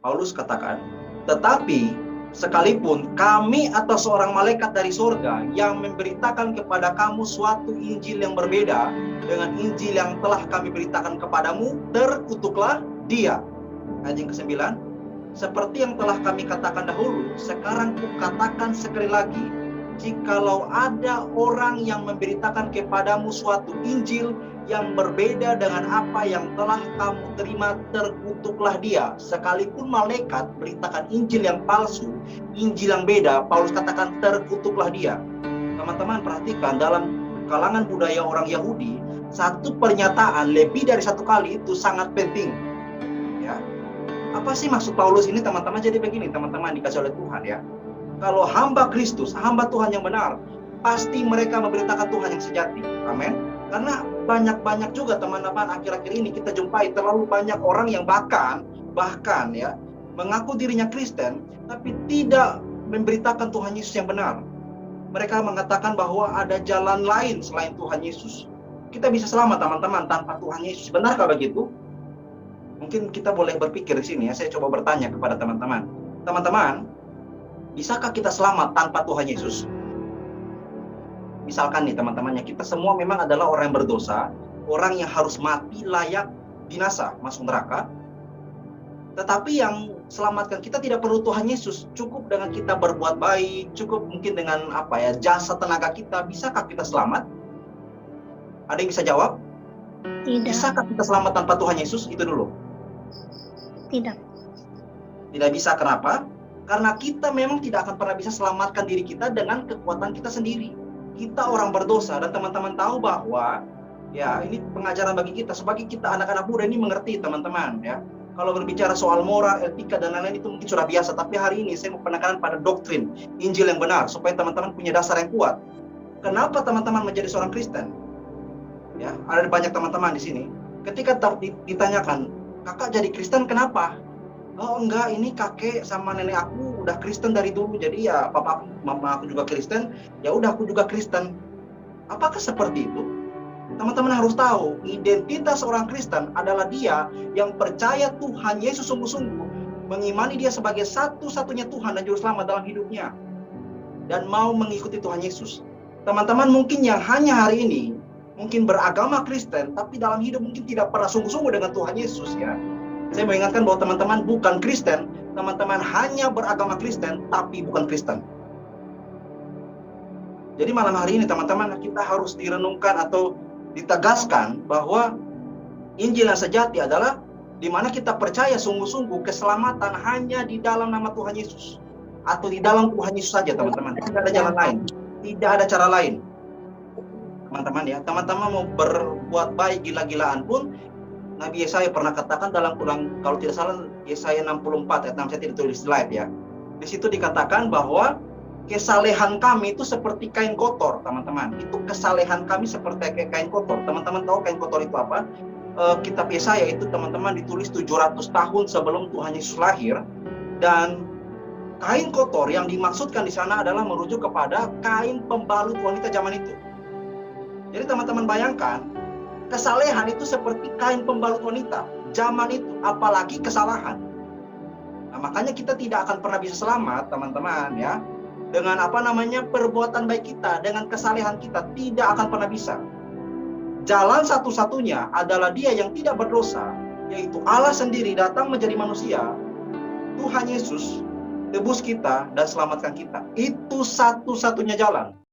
Paulus katakan, tetapi sekalipun kami atau seorang malaikat dari surga yang memberitakan kepada kamu suatu Injil yang berbeda dengan Injil yang telah kami beritakan kepadamu, terkutuklah dia. Ayat yang ke-9, seperti yang telah kami katakan dahulu, sekarang kukatakan sekali lagi, jikalau ada orang yang memberitakan kepadamu suatu Injil yang berbeda dengan apa yang telah kamu terima, terkutuklah dia. Sekalipun malaikat beritakan Injil yang palsu, Injil yang beda, Paulus katakan terkutuklah dia. Teman-teman perhatikan, dalam kalangan budaya orang Yahudi, satu pernyataan lebih dari satu kali itu sangat penting. Ya, apa sih maksud Paulus ini, teman-teman? Jadi begini, teman-teman dikasih oleh Tuhan ya. Kalau hamba Kristus, hamba Tuhan yang benar, pasti mereka memberitakan Tuhan yang sejati. Amin. Karena banyak juga teman-teman akhir-akhir ini kita jumpai terlalu banyak orang yang bahkan ya mengaku dirinya Kristen tapi tidak memberitakan Tuhan Yesus yang benar. Mereka mengatakan bahwa ada jalan lain selain Tuhan Yesus. Kita bisa selamat teman-teman tanpa Tuhan Yesus. Benarkah begitu? Mungkin kita boleh berpikir di sini ya. Saya coba bertanya kepada teman-teman. Teman-teman, bisakah kita selamat tanpa Tuhan Yesus? Misalkan nih teman-temannya, kita semua memang adalah orang yang berdosa, orang yang harus mati layak binasa, masuk neraka. Tetapi yang selamatkan kita tidak perlu Tuhan Yesus, cukup dengan kita berbuat baik, cukup mungkin dengan jasa tenaga kita. Bisakah kita selamat? Ada yang bisa jawab? Tidak. Bisakah kita selamat tanpa Tuhan Yesus? Itu dulu. Tidak. Tidak bisa. Kenapa? Karena kita memang tidak akan pernah bisa selamatkan diri kita dengan kekuatan kita sendiri. Kita orang berdosa, dan teman-teman tahu bahwa ya ini pengajaran bagi kita sebagai kita anak-anak muda ini mengerti teman-teman ya. Kalau berbicara soal moral, etika dan lain-lain itu mungkin sudah biasa, tapi hari ini saya mau penekanan pada doktrin Injil yang benar supaya teman-teman punya dasar yang kuat. Kenapa teman-teman menjadi seorang Kristen? Ya, ada banyak teman-teman di sini. Ketika ditanyakan, "Kakak jadi Kristen kenapa?" "Oh enggak, ini kakek sama nenek aku udah Kristen dari dulu, jadi ya papa mama aku juga Kristen, ya udah aku juga Kristen." Apakah seperti itu? Teman-teman harus tahu, identitas orang Kristen adalah dia yang percaya Tuhan Yesus sungguh-sungguh, mengimani dia sebagai satu-satunya Tuhan dan Juru Selamat dalam hidupnya, dan mau mengikuti Tuhan Yesus. Teman-teman mungkin yang hanya hari ini mungkin beragama Kristen, tapi dalam hidup mungkin tidak pernah sungguh-sungguh dengan Tuhan Yesus ya. Saya mengingatkan bahwa teman-teman bukan Kristen, teman-teman hanya beragama Kristen, tapi bukan Kristen. Jadi malam hari ini teman-teman, kita harus direnungkan atau ditegaskan bahwa Injil yang sejati adalah di mana kita percaya sungguh-sungguh keselamatan hanya di dalam nama Tuhan Yesus. Atau di dalam Tuhan Yesus saja teman-teman. Tidak ada jalan lain. Tidak ada cara lain. Teman-teman ya, teman-teman mau berbuat baik gila-gilaan pun, Nabi Yesaya pernah katakan dalam kalau tidak salah Yesaya 64 ayat 6, saya tidak tulis slide ya. Di situ dikatakan bahwa kesalehan kami itu seperti kain kotor, teman-teman. Itu kesalehan kami seperti kain kotor. Teman-teman tahu kain kotor itu apa? Kitab Yesaya itu teman-teman ditulis 700 tahun sebelum Tuhan Yesus lahir, dan kain kotor yang dimaksudkan di sana adalah merujuk kepada kain pembalut wanita zaman itu. Jadi teman-teman bayangkan, kesalehan itu seperti kain pembalut wanita zaman itu, apalagi kesalahan. Nah, makanya kita tidak akan pernah bisa selamat, teman-teman ya. Dengan perbuatan baik kita, dengan kesalehan kita tidak akan pernah bisa. Jalan satu-satunya adalah Dia yang tidak berdosa, yaitu Allah sendiri datang menjadi manusia, Tuhan Yesus, tebus kita dan selamatkan kita. Itu satu-satunya jalan.